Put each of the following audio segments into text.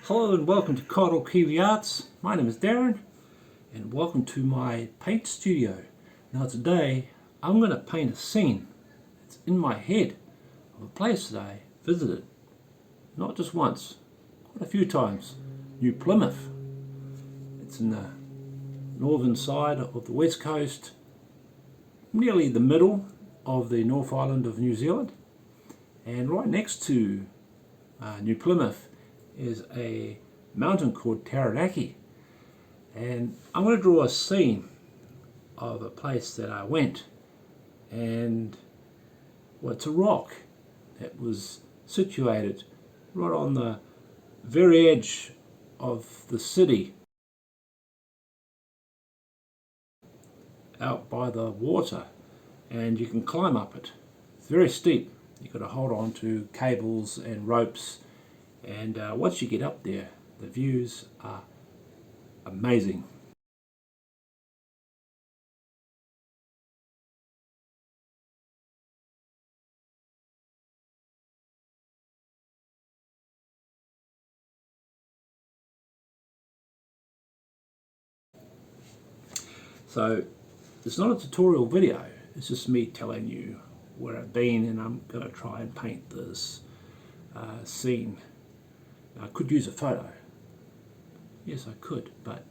Hello and welcome to Coral Kiwi Arts. My name is Darren and welcome to my paint studio. Now today I'm going to paint a scene that's in my head of a place that I visited, not just once, quite a few times, NewPlymouth. It's in the northern side of the west coast, nearly the middle of the North Island of New Zealand, and right next to NewPlymouth is a mountain called Taranaki, and I'm going to draw a scene of a place that I went, and well, it's a rock that was situated right on the very edge of the city, out by the water, and you can climb up it. It's very steep. You've got to hold on to cables and ropes, and once you get up there, the views are amazing. So it's not a tutorial video, it's just me telling you where I've been, and I'm going to try and paint this scene. Now, I could use a photo. Yes, I could, but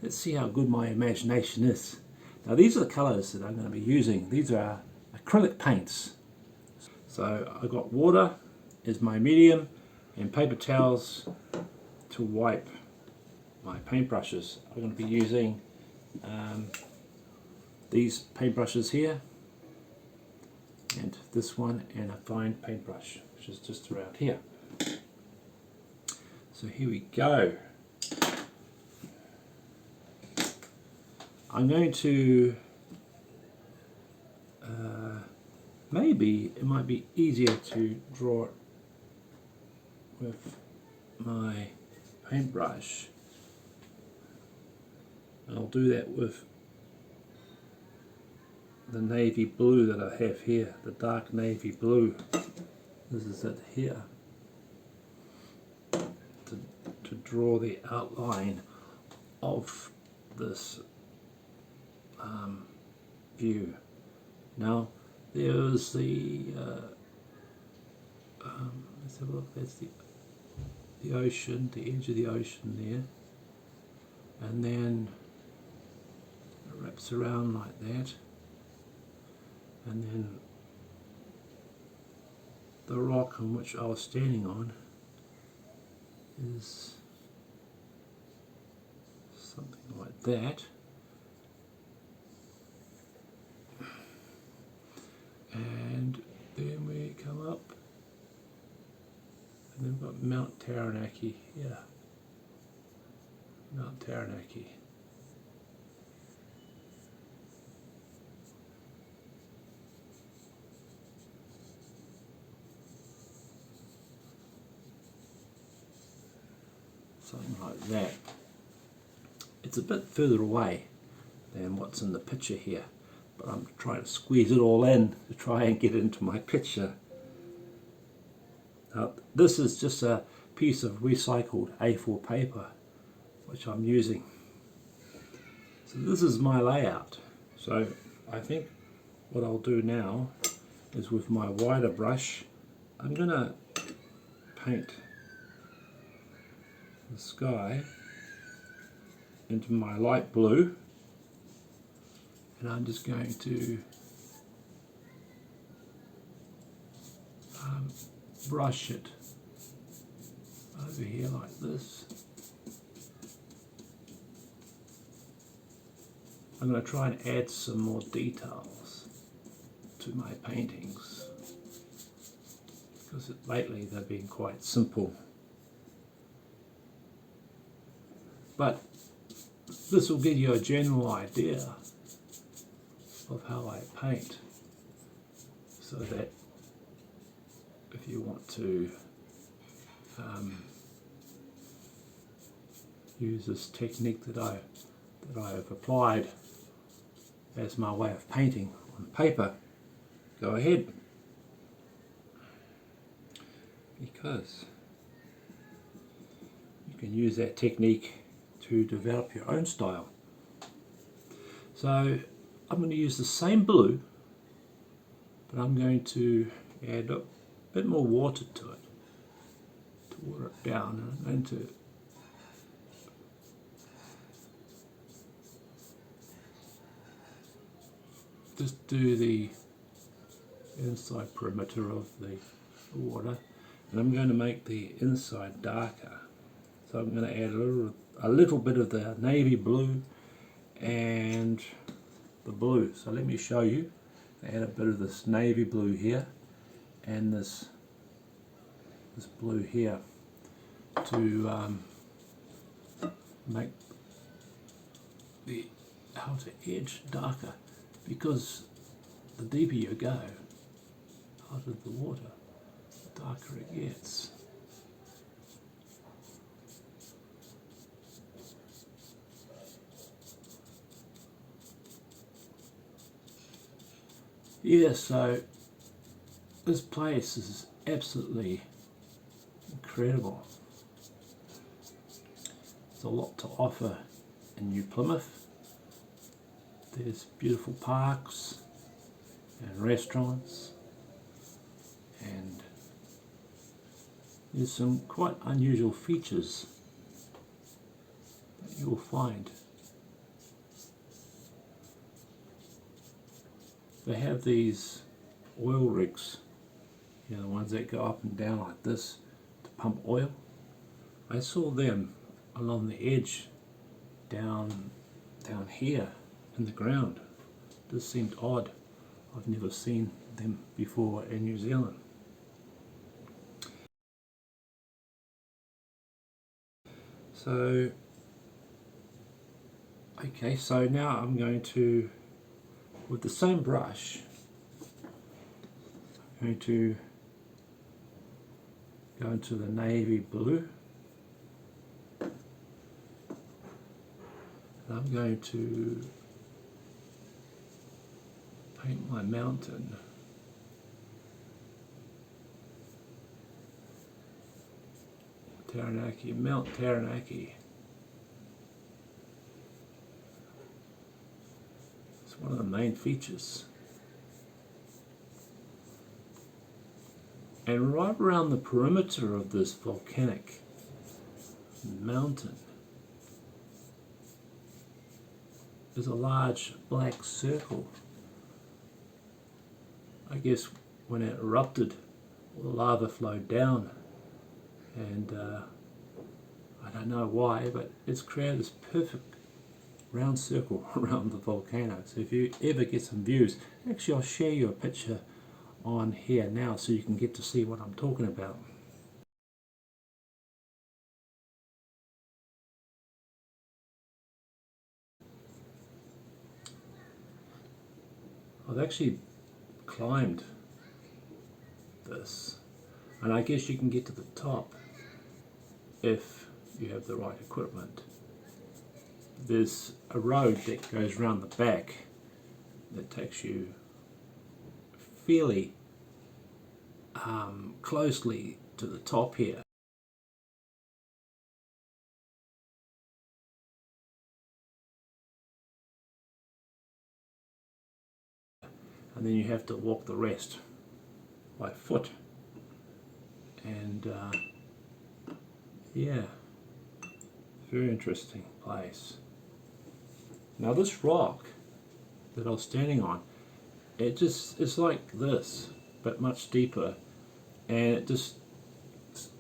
let's see how good my imagination is. Now these are the colours that I'm going to be using. These are acrylic paints. So I've got water as my medium and paper towels to wipe my paintbrushes. I'm going to be using these paintbrushes here, and this one, and a fine paintbrush which is just around here. So here we go. I'm going to maybe it might be easier to draw it with my paintbrush. I'll do that with the navy blue that I have here, the dark navy blue. This is it here, to draw the outline of this view. Now there's the let's have a look. That's the ocean, the edge of the ocean there, and then it wraps around like that, and then the rock on which I was standing on is something like that, and then we come up and then we've got Mount Taranaki here. Mount Taranaki. Something like that. It's a bit further away than what's in the picture here, but I'm trying to squeeze it all in to try and get into my picture. Now, this is just a piece of recycled A4 paper which I'm using. So this is my layout. So I think what I'll do now is, with my wider brush, I'm going to paint the sky into my light blue, and I'm just going to brush it over here like this. I'm going to try and add some more details to my paintings, because lately they've been quite simple. But this will give you a general idea of how I paint, so that if you want to use this technique that I have applied as my way of painting on paper, go ahead, because and use that technique to develop your own style. So I'm going to use the same blue, but I'm going to add a bit more water to it to water it down. And I'm going to just do the inside perimeter of the water, and I'm going to make the inside darker. So I'm going to add a little bit of the navy blue and the blue. So let me show you. Add a bit of this navy blue here and this blue here to make the outer edge darker, because the deeper you go out of the water, the darker it gets. Yeah, so this place is absolutely incredible. There's a lot to offer in New Plymouth. There's beautiful parks and restaurants, and there's some quite unusual features that you'll find. They have these oil rigs, you know, the ones that go up and down like this to pump oil. I saw them along the edge down here in the ground. This seemed odd. I've never seen them before in New Zealand. So, okay, so now I'm going to, with the same brush, I'm going to go into the navy blue. And I'm going to paint my mountain. Taranaki, Mount Taranaki. It's one of the main features. And right around the perimeter of this volcanic mountain is a large black circle. I guess when it erupted, all the lava flowed down, and I don't know why, but it's created this perfect round circle around the volcano. So if you ever get some views, actually I'll share you a picture on here now so you can get to see what I'm talking about. I've actually climbed this, and I guess you can get to the top if you have the right equipment. There's a road that goes around the back that takes you fairly closely to the top here. And then you have to walk the rest by foot. And yeah, very interesting place. Now this rock that I was standing on, it's like this, but much deeper, and it just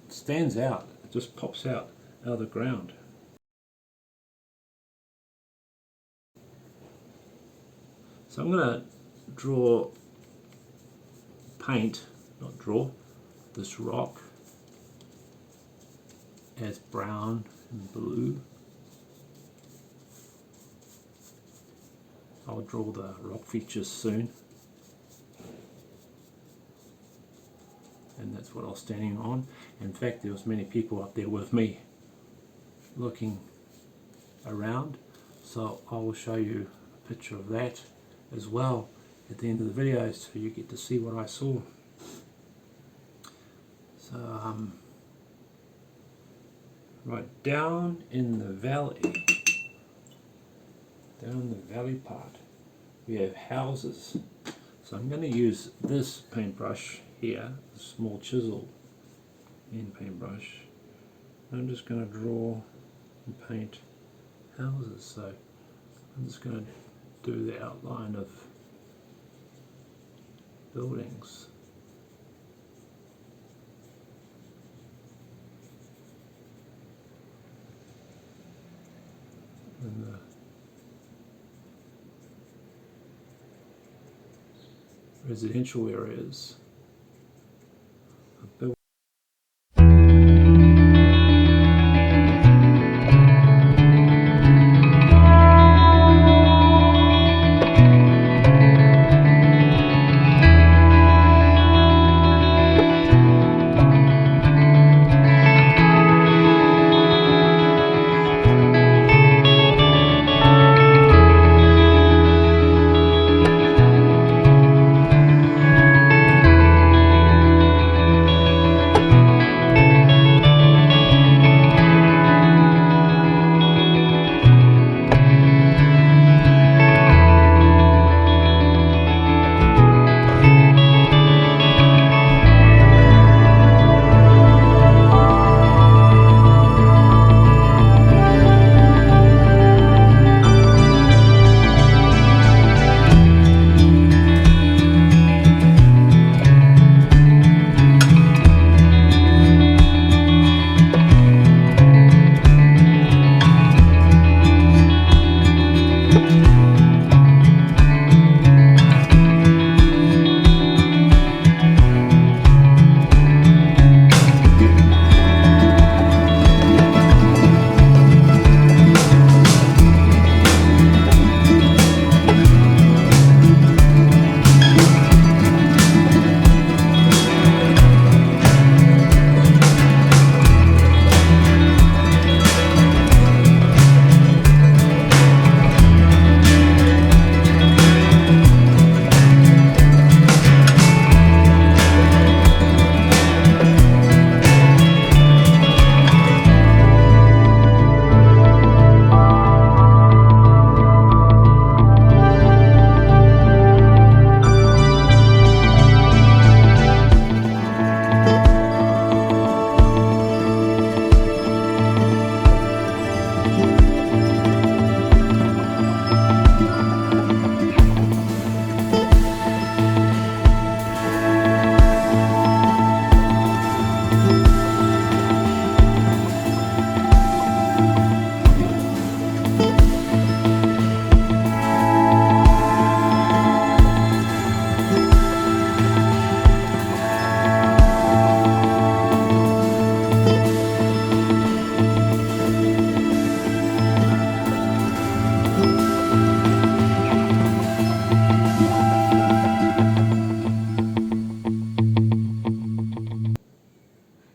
stands out. It just pops out of the ground. So I'm going to paint this rock as brown and blue. I'll draw the rock features soon, and that's what I was standing on. In fact, there was many people up there with me looking around, so I will show you a picture of that as well at the end of the video, so you get to see what I saw. So Right down in the valley, down the valley part, we have houses. So I'm going to use this paintbrush here, the small chisel end paintbrush. I'm just going to draw and paint houses. So I'm just going to do the outline of buildings. And the residential areas.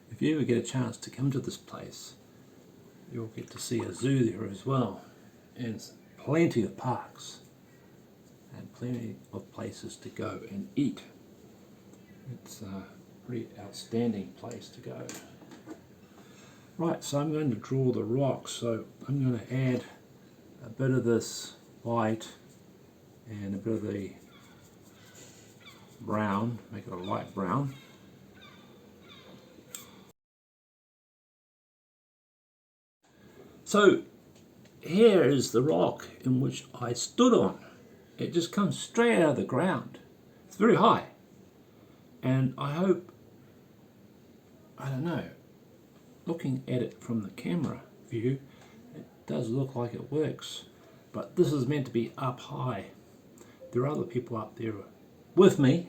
If you ever get a chance to come to this place, you'll get to see a zoo there as well, and plenty of parks and plenty of places to go and eat. It's a pretty outstanding place to go. Right, so I'm going to draw the rocks, so I'm going to add a bit of this white and a bit of the brown, make it a light brown. So here is the rock in which I stood on. It just comes straight out of the ground. It's very high. And I hope, I don't know, looking at it from the camera view, it does look like it works. But this is meant to be up high. There are other people up there with me,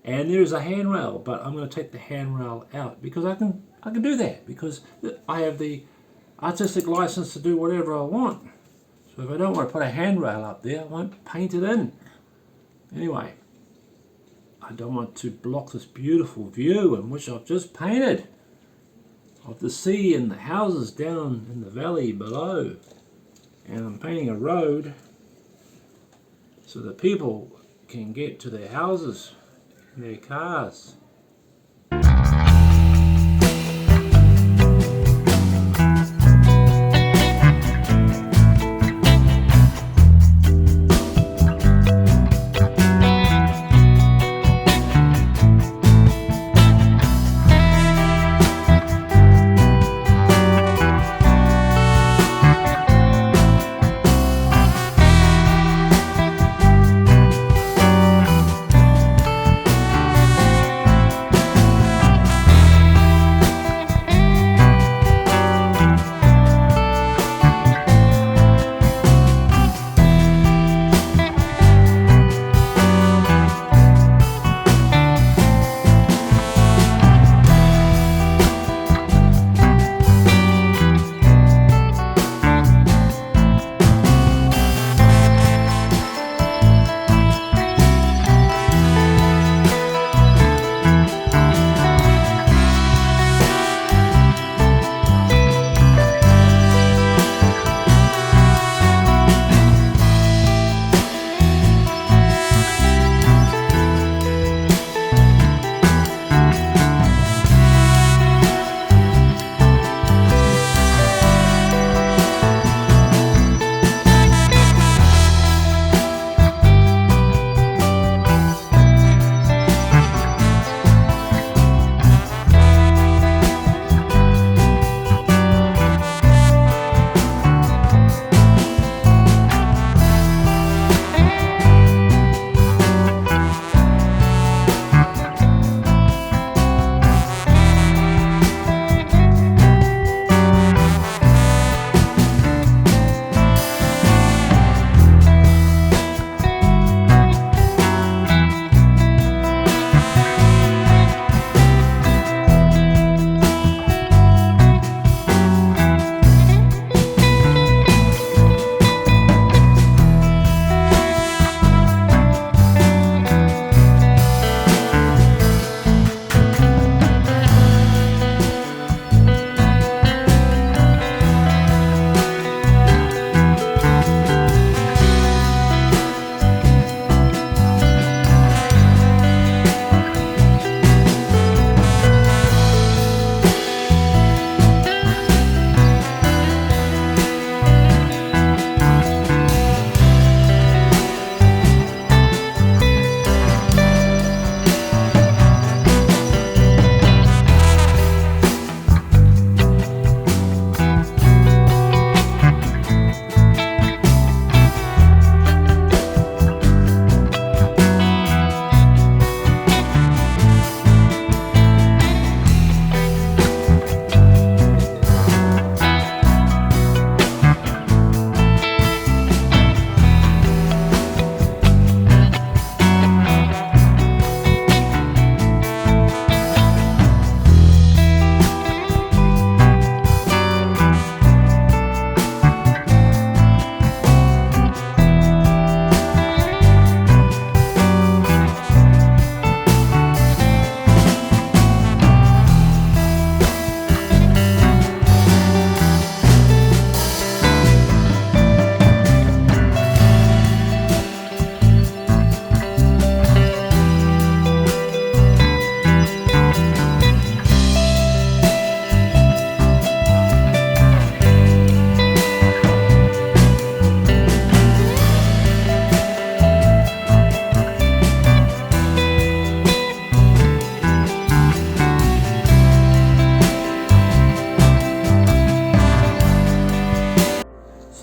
and there is a handrail, but I'm going to take the handrail out because I can do that because I have the artistic license to do whatever I want. So if I don't want to put a handrail up there, I won't paint it in. Anyway, I don't want to block this beautiful view in which I've just painted of the sea and the houses down in the valley below. And I'm painting a road so that people can get to their houses and their cars.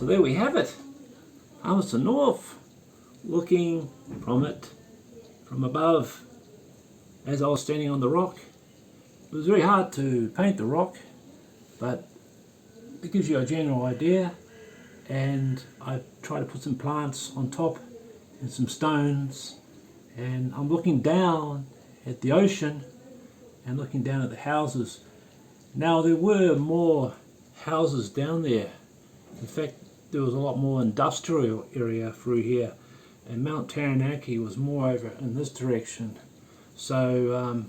So there we have it. Palmerston North, looking from it from above as I was standing on the rock. It was very hard to paint the rock, but it gives you a general idea, and I try to put some plants on top and some stones, and I'm looking down at the ocean and looking down at the houses. Now there were more houses down there. In fact, there was a lot more industrial area through here, and Mount Taranaki was more over in this direction. So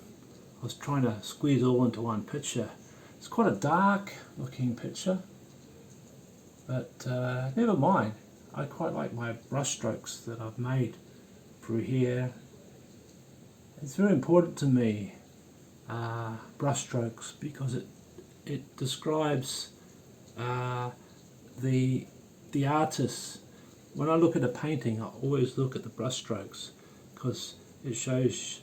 I was trying to squeeze it all into one picture. It's quite a dark looking picture, but never mind. I quite like my brush strokes that I've made through here. It's very important to me, brush strokes, because it describes the artist. When I look at a painting, I always look at the brush strokes, because it shows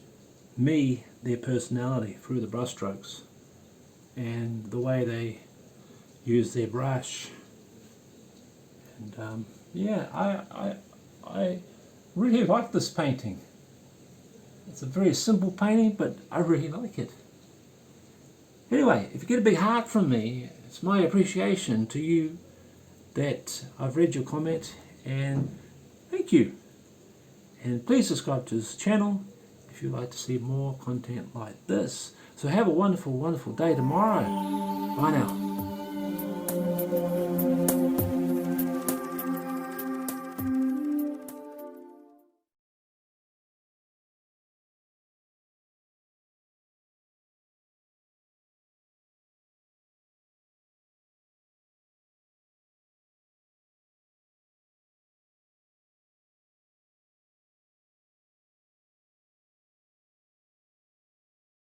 me their personality through the brush strokes and the way they use their brush. And yeah, I really like this painting. It's a very simple painting, but I really like it. Anyway, if you get a big heart from me, it's my appreciation to you that I've read your comment, and thank you. And please subscribe to this channel if you'd like to see more content like this. So have a wonderful, wonderful day tomorrow. Bye now.